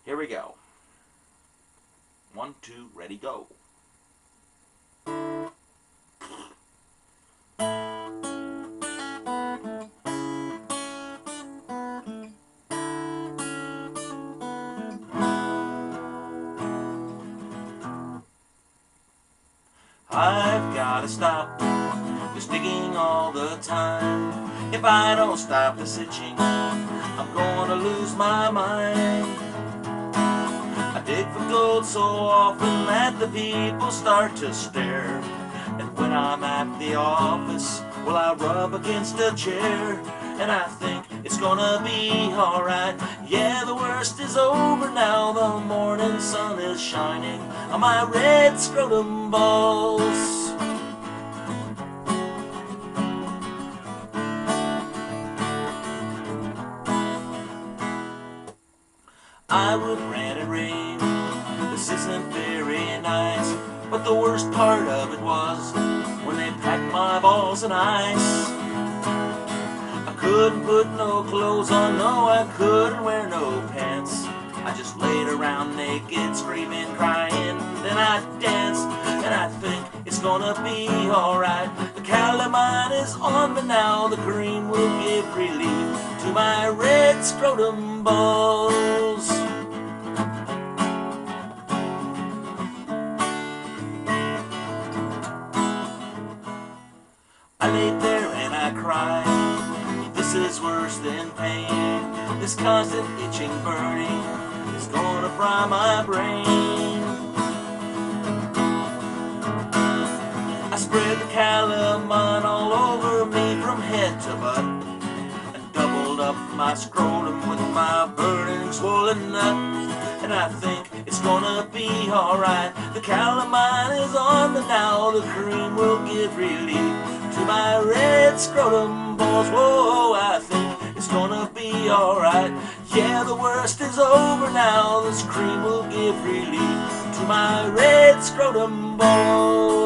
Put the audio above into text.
Here we go. 1, 2, ready, go. I've gotta stop this digging all the time. If I don't stop this itching, I'm gonna lose my mind. I dig for gold so often that the people start to stare. And when I'm at the office, well, I rub against a chair and I think it's gonna be alright. Yeah, the worst is over now, the morning sun is shining on my red scrotum balls. I would rant and rave, this isn't very nice, but the worst part of it was when they packed my balls in ice. I couldn't put no clothes on, no, I couldn't wear no pants. I just laid around naked, screaming, crying, then I danced, and I think it's gonna be alright. The calamine is on me now, the cream will give relief to my red scrotum balls. I laid there and I cried, this is worse than pain. This constant itching, burning is gonna fry my brain. I spread the calamine all over me from head to butt, and doubled up my scrotum with my burning swollen nut. And I think it's gonna be alright. The calamine is on me now, the cream will give relief to my red scrotum balls. Whoa, I think it's gonna be alright. Yeah, the worst is over now, this cream will give relief to my red scrotum balls.